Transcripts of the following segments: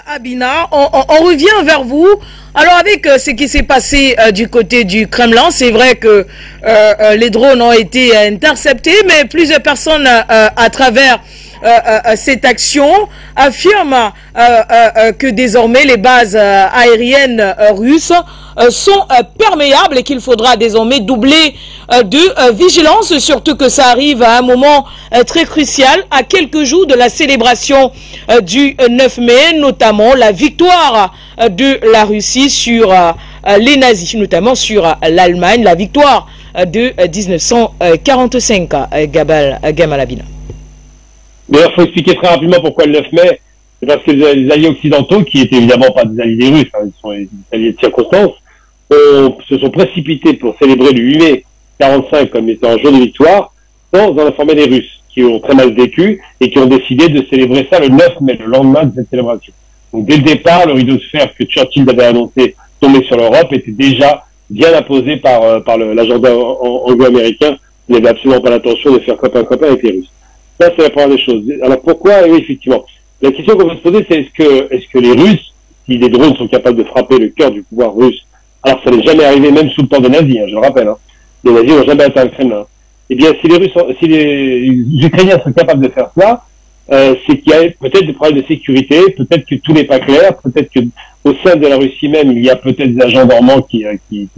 Abina, on revient vers vous. Alors avec ce qui s'est passé du côté du Kremlin, c'est vrai que les drones ont été interceptés, mais plusieurs personnes à travers cette action affirment que désormais les bases aériennes russes sont perméables et qu'il faudra désormais doubler de vigilance, surtout que ça arrive à un moment très crucial, à quelques jours de la célébration du 9 mai, notamment la victoire de la Russie sur les nazis, notamment sur l'Allemagne, la victoire de 1945, Gamal Abina. D'ailleurs, il faut expliquer très rapidement pourquoi le 9 mai. C'est parce que les alliés occidentaux, qui étaient évidemment pas des alliés des Russes, hein, ils sont des alliés de circonstance, se sont précipités pour célébrer le 8 mai 45 comme étant un jour de victoire, sans en informer les Russes, qui ont très mal vécu et qui ont décidé de célébrer ça le 9 mai, le lendemain de cette célébration. Donc dès le départ, le rideau de fer que Churchill avait annoncé tomber sur l'Europe était déjà bien imposé par l'agenda anglo-américain. Il n'avait absolument pas l'intention de faire copain-copain avec les Russes. Ça, c'est la première des choses. Alors pourquoi? Oui, effectivement. La question qu'on peut se poser, c'est est-ce que les Russes, si les drones sont capables de frapper le cœur du pouvoir russe, alors ça n'est jamais arrivé même sous le temps des nazis, hein, je le rappelle, hein. Les nazis n'ont jamais atteint le Kremlin. Eh bien, si les Ukrainiens sont capables de faire cela, c'est qu'il y a peut-être des problèmes de sécurité, peut-être que tout n'est pas clair, peut-être que au sein de la Russie même, il y a peut-être des agents dormants qui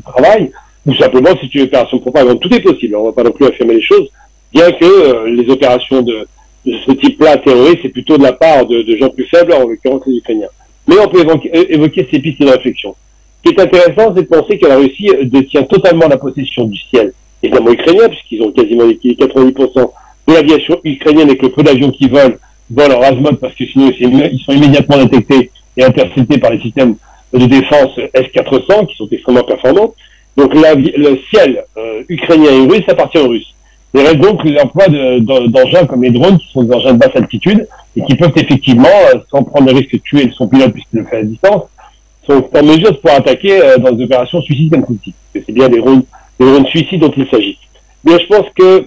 travaillent, ou simplement si tu veux opération de propagande. Tout est possible. On ne va pas non plus affirmer les choses, bien que les opérations de ce type-là terroristes, c'est plutôt de la part de gens plus faibles, en l'occurrence les Ukrainiens. Mais on peut évoquer ces pistes de réflexion. Ce qui est intéressant, c'est de penser que la Russie détient totalement la possession du ciel, évidemment ukrainien, puisqu'ils ont quasiment liquidé 90% de l'aviation ukrainienne et que le peu d'avions qui volent en azimuth, parce que sinon ils sont immédiatement détectés et interceptés par les systèmes de défense S-400, qui sont extrêmement performants. Donc le ciel ukrainien et russe appartient aux Russes. Il reste donc l'emploi d'engins comme les drones, qui sont des engins de basse altitude, et qui peuvent effectivement, sans prendre le risque de tuer son pilote puisqu'il le fait à distance, sont en mesure de pouvoir attaquer dans des opérations suicides comme celle-ci. C'est bien des drones suicides dont il s'agit. Mais je pense que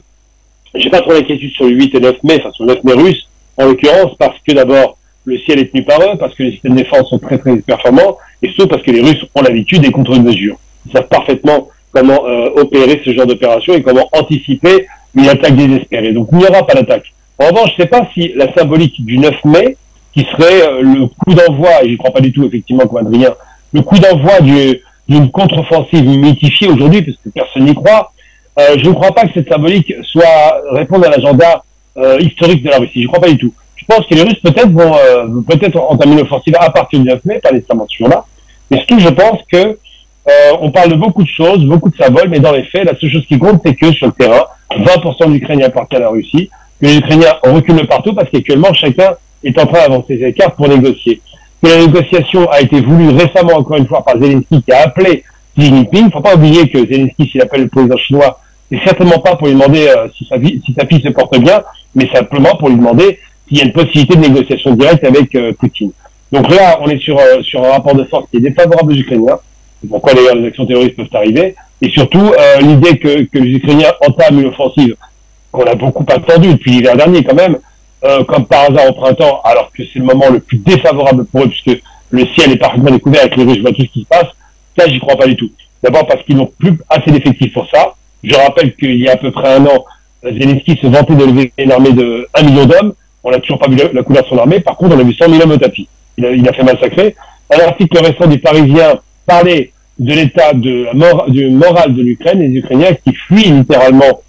j'ai pas trop d'inquiétude sur le 8 et 9 mai, enfin sur le 9 mai russe, en l'occurrence, parce que d'abord, le ciel est tenu par eux, parce que les systèmes de défense sont très très performants, et surtout parce que les Russes ont l'habitude des contre-mesures. Ils savent parfaitement comment opérer ce genre d'opération et comment anticiper une attaque désespérée. Donc il n'y aura pas d'attaque. En revanche, je ne sais pas si la symbolique du 9 mai, qui serait le coup d'envoi, et je ne crois pas du tout effectivement comme Adrien, le coup d'envoi d'une contre-offensive mythifiée aujourd'hui, parce que personne n'y croit, je ne crois pas que cette symbolique soit répondre à l'agenda historique de la Russie. Je ne crois pas du tout. Je pense que les Russes peut-être vont peut-être entamer une offensive à partir du 9 mai, pas nécessairement ce jour-là. Mais surtout, je pense que on parle de beaucoup de choses, beaucoup de symboles, mais dans les faits, la seule chose qui compte, c'est que sur le terrain, 20% de l'Ukrainien appartient à la Russie, que les Ukrainiens reculent de partout parce qu'actuellement, chacun est en train d'avancer ses cartes pour négocier. Que la négociation a été voulue récemment, encore une fois, par Zelensky, qui a appelé Xi Jinping. Il ne faut pas oublier que Zelensky, s'il appelle le président chinois, c'est certainement pas pour lui demander si sa fille se porte bien, mais simplement pour lui demander s'il y a une possibilité de négociation directe avec Poutine. Donc là, on est sur un rapport de force qui est défavorable aux Ukrainiens. C'est pourquoi d'ailleurs les actions terroristes peuvent arriver. Et surtout, l'idée que les Ukrainiens entament une offensive qu'on a beaucoup attendu depuis l'hiver dernier quand même, comme par hasard au printemps, alors que c'est le moment le plus défavorable pour eux, puisque le ciel est parfaitement découvert avec les Russes, voient tout ce qui se passe. Ça, j'y crois pas du tout. D'abord parce qu'ils n'ont plus assez d'effectifs pour ça. Je rappelle qu'il y a à peu près un an, Zelensky se vantait de lever une armée de 1 million d'hommes. On n'a toujours pas vu la couleur de son armée. Par contre, on a vu 100 000 hommes au tapis. Il a fait massacrer. Un article récent du Parisien parlait de l'état du moral de l'Ukraine et des Ukrainiens qui fuient littéralement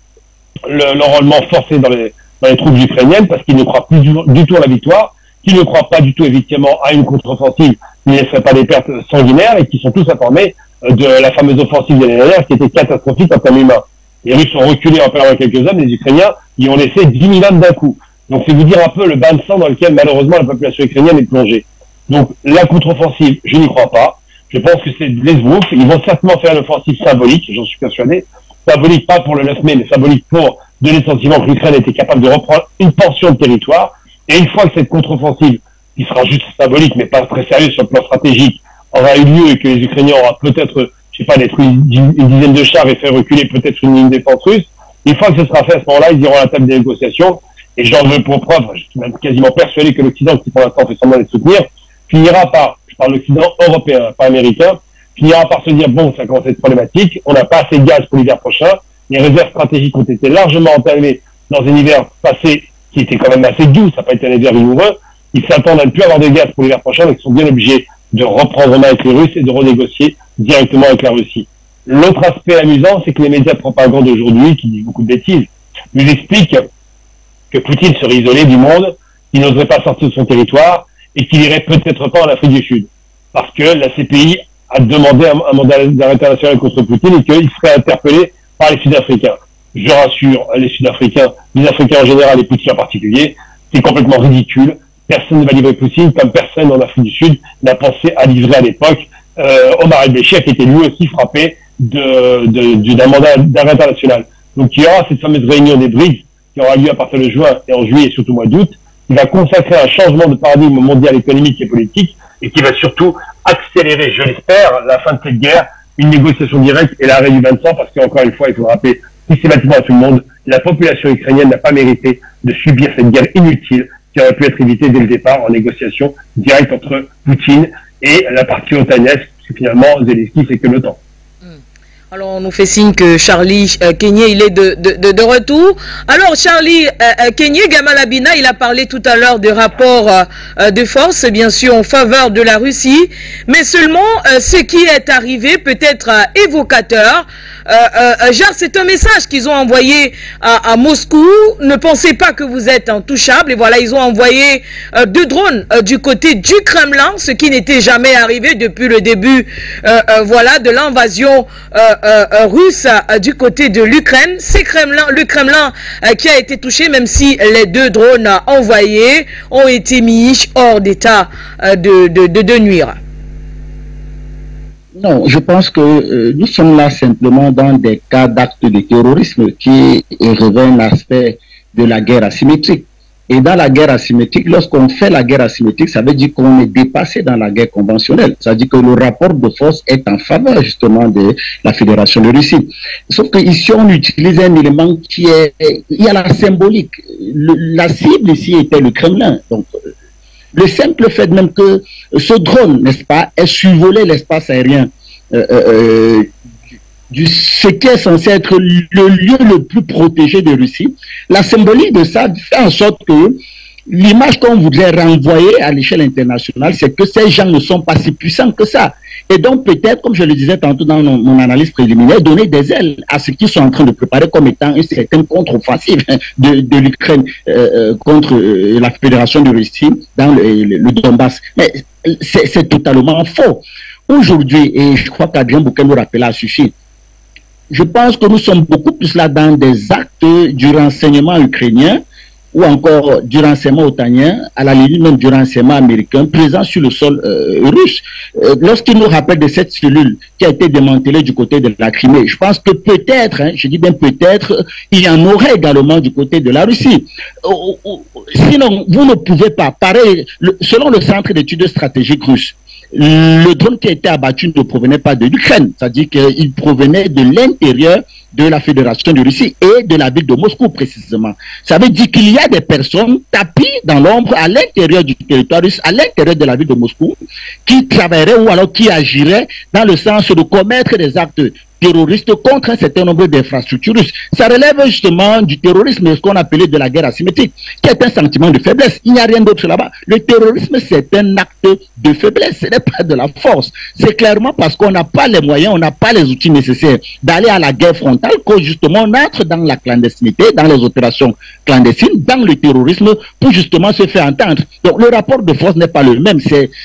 l'enrôlement forcé dans les troupes ukrainiennes parce qu'ils ne croient plus du tout à la victoire, qu'ils ne croient pas du tout évidemment à une contre-offensive qui ne laisserait pas des pertes sanguinaires et qui sont tous informés de la fameuse offensive de l'année dernière qui était catastrophique en termes humains. Les Russes ont reculé en perdant quelques hommes, les Ukrainiens y ont laissé 10 000 hommes d'un coup. Donc c'est vous dire un peu le bain de sang dans lequel malheureusement la population ukrainienne est plongée. Donc la contre-offensive, je n'y crois pas. Je pense que c'est de l'esbrouf. Ils vont certainement faire une offensive symbolique, j'en suis persuadé. Symbolique pas pour le 9 mai, mais symbolique pour donner le sentiment que l'Ukraine était capable de reprendre une portion de territoire. Et une fois que cette contre-offensive, qui sera juste symbolique, mais pas très sérieuse sur le plan stratégique, aura eu lieu et que les Ukrainiens auront peut-être, je sais pas, détruit une dizaine de chars et fait reculer peut-être une ligne de défense russe, une fois que ce sera fait à ce moment-là, ils iront à la table des négociations. Et j'en veux pour preuve, je suis même quasiment persuadé que l'Occident, qui pour l'instant fait semblant de les soutenir, finira par, je parle l'Occident européen, pas américain, finira par se dire, bon, ça commence à être problématique, on n'a pas assez de gaz pour l'hiver prochain, les réserves stratégiques ont été largement entamées dans un hiver passé qui était quand même assez doux, ça n'a pas été un hiver rigoureux, ils s'attendent à ne plus avoir de gaz pour l'hiver prochain, donc ils sont bien obligés de reprendre en main avec les Russes et de renégocier directement avec la Russie. L'autre aspect amusant, c'est que les médias de propagande d'aujourd'hui, qui disent beaucoup de bêtises, nous expliquent que Poutine serait isolé du monde, qu'il n'oserait pas sortir de son territoire et qu'il irait peut-être pas en Afrique du Sud. Parce que la CPI a demandé un mandat d'arrêt international contre Poutine et qu'il serait interpellé par les Sud-Africains. Je rassure les Sud-Africains, les Africains en général et Poutine en particulier, c'est complètement ridicule. Personne ne va livrer Poutine comme personne en Afrique du Sud n'a pensé à livrer à l'époque Omar el-Béchir qui était lui aussi frappé d'un mandat d'arrêt international. Donc il y aura cette fameuse réunion des BRICS qui aura lieu à partir de juin et en juillet et surtout au mois d'août, qui va consacrer un changement de paradigme mondial économique et politique et qui va surtout accélérer, je l'espère, la fin de cette guerre, une négociation directe et l'arrêt du 25 parce qu'encore une fois, il faut rappeler systématiquement à tout le monde, la population ukrainienne n'a pas mérité de subir cette guerre inutile qui aurait pu être évitée dès le départ en négociation directe entre Poutine et la partie otanienne, parce que finalement, Zelensky, c'est que l'OTAN. Alors, on nous fait signe que Charlie Kenyé, il est de retour. Alors, Charlie Kenyé, Gamal Abina, il a parlé tout à l'heure des rapports de force, bien sûr, en faveur de la Russie. Mais seulement, ce qui est arrivé peut être évocateur. Genre, c'est un message qu'ils ont envoyé à Moscou. Ne pensez pas que vous êtes intouchable. Et voilà, ils ont envoyé 2 drones du côté du Kremlin, ce qui n'était jamais arrivé depuis le début voilà, de l'invasion russe du côté de l'Ukraine. C'est le Kremlin qui a été touché, même si les 2 drones envoyés ont été mis hors d'état de nuire. Non, je pense que nous sommes là simplement dans des cas d'actes de terrorisme qui révèlent un aspect de la guerre asymétrique. Et dans la guerre asymétrique, lorsqu'on fait la guerre asymétrique, ça veut dire qu'on est dépassé dans la guerre conventionnelle. Ça veut dire que le rapport de force est en faveur justement de la Fédération de Russie. Sauf qu'ici, on utilise un élément qui est... Il y a la symbolique. La cible ici était le Kremlin. Donc, le simple fait même que ce drone, n'est-ce pas, ait survolé l'espace aérien ce qui est censé être le lieu le plus protégé de Russie, la symbolique de ça fait en sorte que l'image qu'on voudrait renvoyer à l'échelle internationale, c'est que ces gens ne sont pas si puissants que ça. Et donc peut-être, comme je le disais tantôt dans mon analyse préliminaire, donner des ailes à ce qu'ils sont en train de préparer comme étant une certaine contre-offensive de l'Ukraine contre la Fédération de Russie dans le Donbass. Mais c'est totalement faux. Aujourd'hui, et je crois qu'Adrien Bouquet nous rappelle à suffit, je pense que nous sommes beaucoup plus là dans des actes du renseignement ukrainien ou encore du renseignement otanien, à la limite même du renseignement américain, présent sur le sol russe. Lorsqu'il nous rappelle de cette cellule qui a été démantelée du côté de la Crimée, je pense que peut-être, hein, je dis bien peut-être, il y en aurait également du côté de la Russie. Sinon, vous ne pouvez pas, pareil, selon le Centre d'études stratégiques russe, le drone qui a été abattu ne provenait pas de l'Ukraine, c'est-à-dire qu'il provenait de l'intérieur de la Fédération de Russie et de la ville de Moscou précisément. Ça veut dire qu'il y a des personnes tapis dans l'ombre à l'intérieur du territoire russe, à l'intérieur de la ville de Moscou, qui travailleraient ou alors qui agiraient dans le sens de commettre des actes terroristes contre un certain nombre d'infrastructures russes. Ça relève justement du terrorisme, ce qu'on appelait de la guerre asymétrique, qui est un sentiment de faiblesse. Il n'y a rien d'autre là-bas. Le terrorisme, c'est un acte de faiblesse, ce n'est pas de la force. C'est clairement parce qu'on n'a pas les moyens, on n'a pas les outils nécessaires d'aller à la guerre frontale que justement on entre dans la clandestinité, dans les opérations clandestines, dans le terrorisme, pour justement se faire entendre. Donc le rapport de force n'est pas le même.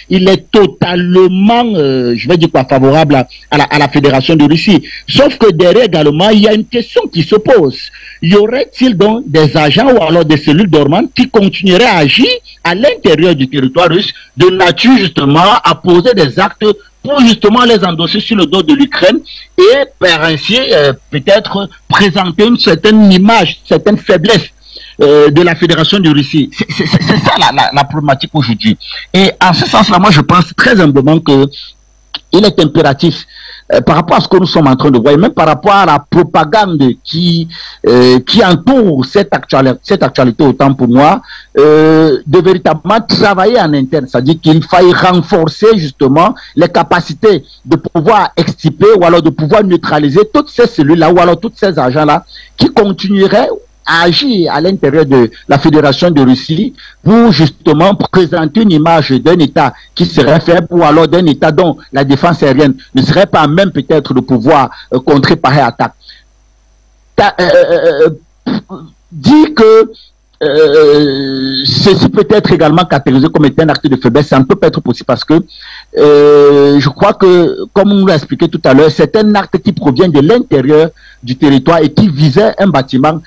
Il est totalement, je vais dire quoi, favorable à la Fédération de Russie. Sauf que derrière également, il y a une question qui se pose. Y aurait-il donc des agents ou alors des cellules dormantes qui continueraient à agir à l'intérieur du territoire russe de nature justement à poser des actes pour justement les endosser sur le dos de l'Ukraine et par ainsi peut-être présenter une certaine image, une certaine faiblesse de la Fédération de Russie. C'est ça la problématique aujourd'hui. Et en ce sens-là, moi je pense très humblement que il est impératif par rapport à ce que nous sommes en train de voir, et même par rapport à la propagande qui entoure cette actualité, autant pour moi, de véritablement travailler en interne. C'est-à-dire qu'il faille renforcer justement les capacités de pouvoir extirper ou alors de pouvoir neutraliser toutes ces cellules-là ou alors tous ces agents-là qui continueraient à agir à l'intérieur de la Fédération de Russie pour justement présenter une image d'un État qui serait faible ou alors d'un État dont la défense aérienne ne serait pas même peut-être de pouvoir contrer pareille attaque. Dit que ceci peut être également catégorisé comme étant un acte de faiblesse, ça ne peut pas être possible parce que je crois que, comme on nous l'a expliqué tout à l'heure, c'est un acte qui provient de l'intérieur du territoire et qui visait un bâtiment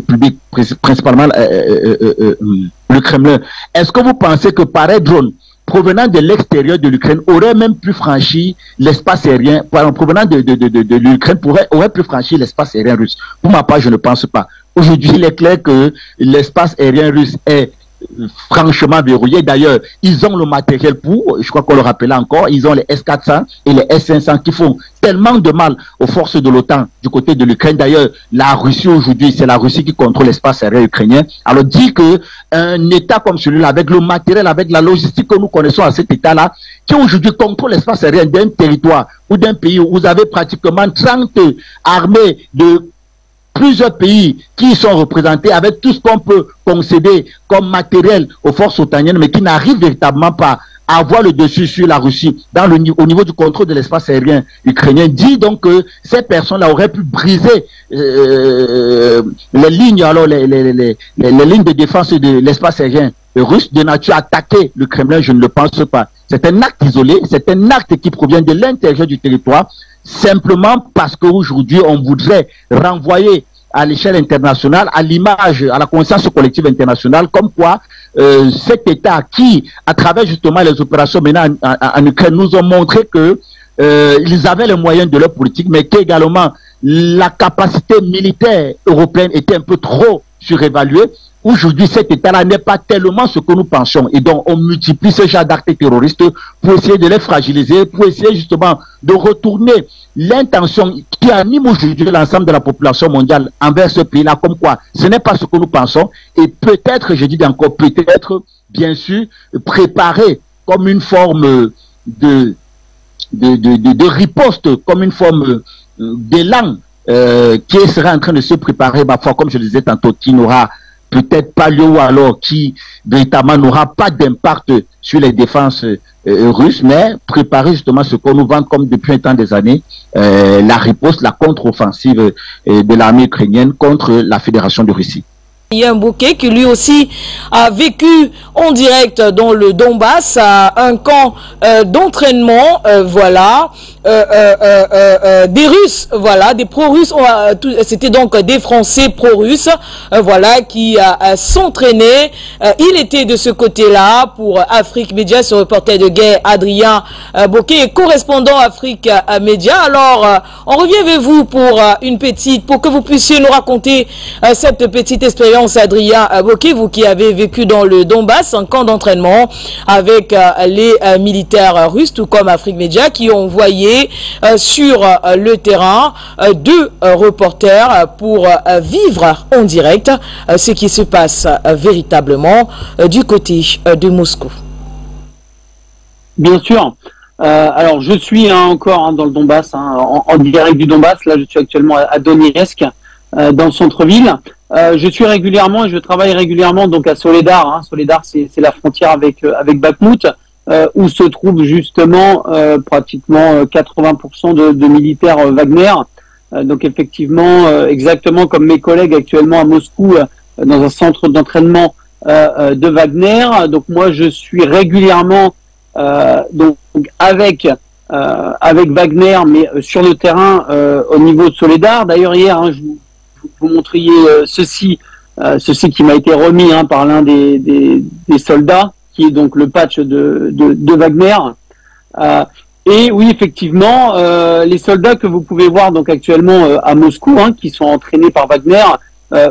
public, principalement le Kremlin. Est-ce que vous pensez que pareil drone provenant de l'extérieur de l'Ukraine aurait même pu franchir l'espace aérien, provenant de l'Ukraine aurait pu franchir l'espace aérien russe? Pour ma part, je ne pense pas. Aujourd'hui, il est clair que l'espace aérien russe est franchement verrouillé. D'ailleurs, ils ont le matériel pour, je crois qu'on le rappelait encore, ils ont les S-400 et les S-500 qui font tellement de mal aux forces de l'OTAN du côté de l'Ukraine. D'ailleurs, la Russie aujourd'hui, c'est la Russie qui contrôle l'espace aérien ukrainien. Alors dire que un État comme celui-là, avec le matériel, avec la logistique que nous connaissons à cet État-là, qui aujourd'hui contrôle l'espace aérien d'un territoire ou d'un pays où vous avez pratiquement 30 armées de plusieurs pays qui sont représentés avec tout ce qu'on peut concéder comme matériel aux forces otaniennes, mais qui n'arrivent véritablement pas à avoir le dessus sur la Russie au niveau du contrôle de l'espace aérien ukrainien, dit donc que ces personnes-là auraient pu briser les lignes, alors les lignes de défense de l'espace aérien russe, de nature à attaquer le Kremlin. Je ne le pense pas. C'est un acte isolé, c'est un acte qui provient de l'intérieur du territoire, simplement parce qu'aujourd'hui, on voudrait renvoyer à l'échelle internationale, à l'image, à la conscience collective internationale, comme quoi cet État qui, à travers justement les opérations menées en Ukraine, nous ont montré que ils avaient les moyens de leur politique, mais qu'également la capacité militaire européenne était un peu trop surévaluée. Aujourd'hui, cet État-là n'est pas tellement ce que nous pensions. Et donc, on multiplie ce genre d'actes terroristes pour essayer de les fragiliser, pour essayer justement de retourner l'intention qui anime aujourd'hui l'ensemble de la population mondiale envers ce pays-là, comme quoi ce n'est pas ce que nous pensons. Et peut-être, je dis encore, peut-être, bien sûr, préparer comme une forme de riposte, comme une forme d'élan qui serait en train de se préparer, parfois, comme je le disais tantôt, qui n'aura peut-être pas lieu ou alors qui véritablement n'aura pas d'impact sur les défenses russes, mais préparer justement ce qu'on nous vend comme depuis un temps des années, la riposte, la contre-offensive de l'armée ukrainienne contre la Fédération de Russie. Il y a un bouquet qui lui aussi a vécu en direct dans le Donbass, un camp d'entraînement, voilà, des Russes, voilà, des pro-russes, c'était donc des Français pro-russes, voilà, qui s'entraînaient. Il était de ce côté-là pour Afrique Média, ce reporter de guerre Adrien Bouquet, correspondant Afrique Média. Alors, on revient avec vous pour pour que vous puissiez nous raconter cette petite expérience. Adrien Bouquet, vous qui avez vécu dans le Donbass, un camp d'entraînement avec les militaires russes, tout comme Afrique Média, qui ont envoyé sur le terrain deux reporters pour vivre en direct ce qui se passe véritablement du côté de Moscou. Bien sûr. Alors, je suis encore dans le Donbass, en direct du Donbass. Là, je suis actuellement à Donetsk, dans le centre-ville. Je suis régulièrement et je travaille régulièrement donc à Soledar. Soledar, c'est la frontière avec Bakhmout, où se trouvent justement pratiquement 80% de militaires Wagner. Donc effectivement, exactement comme mes collègues actuellement à Moscou, dans un centre d'entraînement de Wagner. Donc moi, je suis régulièrement donc avec Wagner, mais sur le terrain au niveau de Soledar. D'ailleurs hier, je vous montriez ceci qui m'a été remis par l'un des soldats, qui est donc le patch de Wagner. Et oui, effectivement, les soldats que vous pouvez voir donc actuellement à Moscou, qui sont entraînés par Wagner,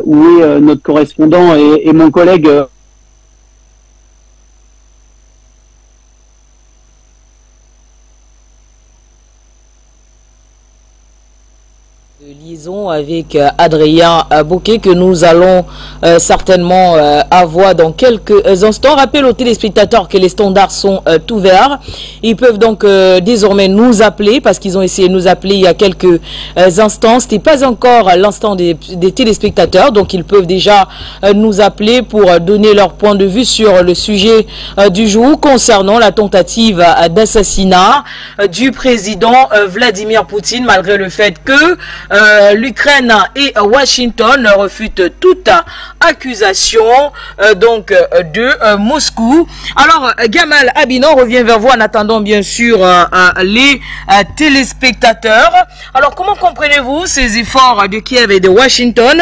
où est notre correspondant et mon collègue Liaison avec Adrien Bouquet que nous allons certainement avoir dans quelques instants. Rappel aux téléspectateurs que les standards sont ouverts. Ils peuvent donc désormais nous appeler parce qu'ils ont essayé de nous appeler il y a quelques instants. Ce n'était pas encore l'instant des téléspectateurs, donc ils peuvent déjà nous appeler pour donner leur point de vue sur le sujet du jour concernant la tentative d'assassinat du président Vladimir Poutine, malgré le fait que l'Ukraine et Washington refutent toute accusation de Moscou. Alors, Gamal Abinon revient vers vous en attendant bien sûr les téléspectateurs. Alors, comment comprenez-vous ces efforts de Kiev et de Washington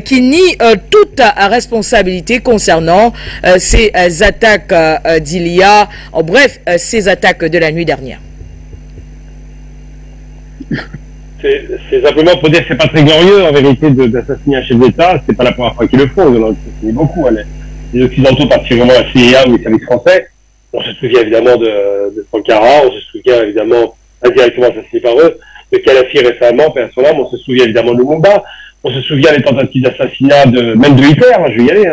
qui nient toute responsabilité concernant ces attaques d'il y a, bref, ces attaques de la nuit dernière? C'est simplement pour dire que c'est pas très glorieux en vérité d'assassiner un chef d'État. C'est pas la première fois qu'ils le font. Ils en ont assassiné beaucoup. Les Occidentaux, particulièrement la CIA ou les services français. On se souvient évidemment de Sankara. On se souvient évidemment indirectement assassiné par eux. De Kadhafi récemment, personnellement. On se souvient évidemment de Lumumba. On se souvient des tentatives d'assassinat même de Hitler. Je vais y aller.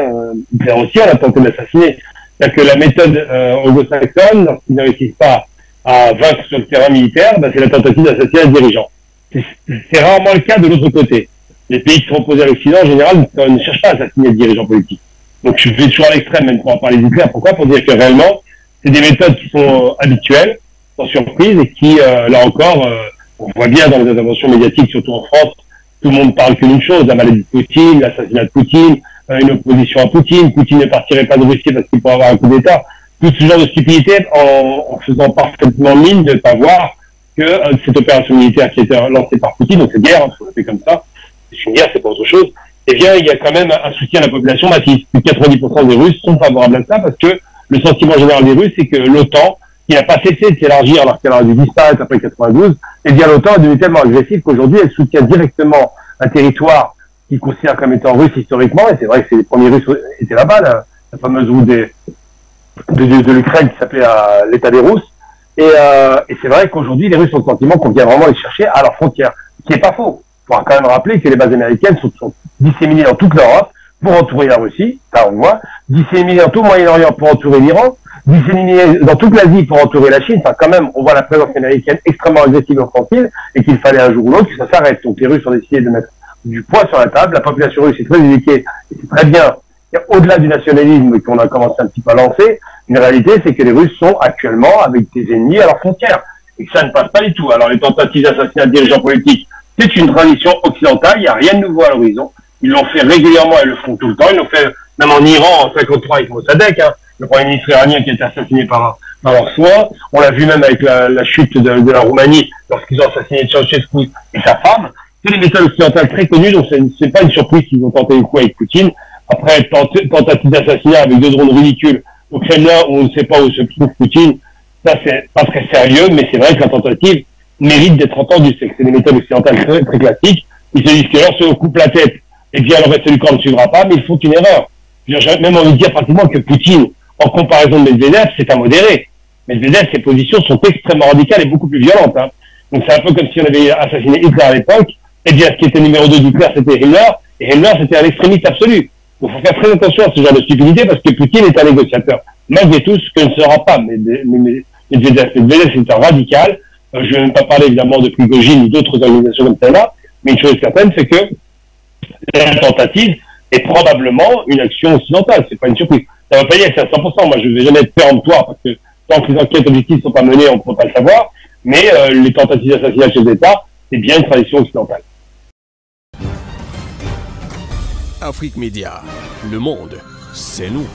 Hitler aussi, on a tenté d'assassiner. C'est-à-dire que la méthode anglo-saxonne, lorsqu'ils ne réussissent pas à vaincre sur le terrain militaire, c'est la tentative d'assassinat des dirigeants. C'est rarement le cas de l'autre côté. Les pays qui sont opposés à l'Occident, en général, ne cherchent pas à assassiner des dirigeants politiques. Donc je vais toujours à l'extrême, même pour en parler d'Hitler. Pourquoi? Pour dire que réellement, c'est des méthodes qui sont habituelles, sans surprise, et qui, là encore, on voit bien dans les interventions médiatiques, surtout en France, tout le monde parle que d'une chose, la maladie de Poutine, l'assassinat de Poutine, une opposition à Poutine, Poutine ne partirait pas de Russie parce qu'il pourrait avoir un coup d'État. Tout ce genre de stupidité en faisant parfaitement mine de ne pas voir que cette opération militaire qui a été lancée par Poutine, donc cette guerre, il faut l'appeler comme ça, c'est une guerre, c'est pas autre chose, eh bien, il y a quand même un soutien à la population massif. Plus de 90% des Russes sont favorables à ça parce que le sentiment général des Russes, c'est que l'OTAN, qui n'a pas cessé de s'élargir alors qu'elle a dû disparaître après 92, eh bien, l'OTAN est devenue tellement agressive qu'aujourd'hui, elle soutient directement un territoire qu'ils considèrent comme étant russe historiquement, et c'est vrai que les premiers Russes étaient là-bas, la fameuse route de l'Ukraine qui s'appelait l'État des Russes. Et c'est vrai qu'aujourd'hui, les Russes ont le sentiment qu'on vient vraiment les chercher à leurs frontières, ce qui n'est pas faux. Il faut quand même rappeler que les bases américaines sont disséminées dans toute l'Europe pour entourer la Russie, ça on le voit, disséminées dans tout le Moyen-Orient pour entourer l'Iran, disséminées dans toute l'Asie pour entourer la Chine. Enfin, quand même, on voit la présence américaine extrêmement agressive et offensive, et qu'il fallait un jour ou l'autre que ça s'arrête. Donc les Russes ont décidé de mettre du poids sur la table. La population russe est très éduquée, et c'est très bien. Au-delà du nationalisme qu'on a commencé un petit peu à lancer, une réalité, c'est que les Russes sont actuellement avec des ennemis à leurs frontières. Et que ça ne passe pas du tout. Alors, les tentatives d'assassinat de dirigeants politiques, c'est une tradition occidentale. Il n'y a rien de nouveau à l'horizon. Ils l'ont fait régulièrement et le font tout le temps. Ils l'ont fait même en Iran en 53 avec Mossadegh, le premier ministre iranien qui a été assassiné par leurs soins. On l'a vu même avec la chute de la Roumanie lorsqu'ils ont assassiné Ceausescu et sa femme. C'est des méthodes occidentales très connues, donc c'est pas une surprise qu'ils ont tenté le coup avec Poutine. Après, tentative d'assassinat avec 2 drones ridicules au Kremlin où on ne sait pas où se trouve Poutine, ça c'est pas très sérieux, mais c'est vrai que la tentative mérite d'être entendue. C'est que c'est des méthodes occidentales très, très classiques. Ils se disent que lorsqu'on se coupe la tête, eh bien le reste du corps ne suivra pas, mais ils font une erreur. J'ai même envie de dire pratiquement que Poutine, en comparaison de Medvedev, c'est un modéré. Medvedev, ses positions sont extrêmement radicales et beaucoup plus violentes. Donc c'est un peu comme si on avait assassiné Hitler à l'époque. Eh bien, ce qui était numéro 2 d'Hitler, c'était Himmler, et Himmler, c'était un extrémiste absolu. Il faut faire très attention à ce genre de stupidité parce que Poutine est un négociateur. Malgré tout, ce que ne sera pas Medvedev, c'est un radical. Je ne vais même pas parler évidemment de Prigojine ou d'autres organisations comme celle-là, mais une chose est certaine, c'est que la tentative est probablement une action occidentale. C'est pas une surprise. Ça ne va pas y être à 100%. Moi, je ne vais jamais être péremptoire parce que tant que les enquêtes objectives ne sont pas menées, on ne peut pas le savoir. Mais les tentatives d'assassinat de chefs d'État, c'est bien une tradition occidentale. Afrique Média, le monde, c'est nous.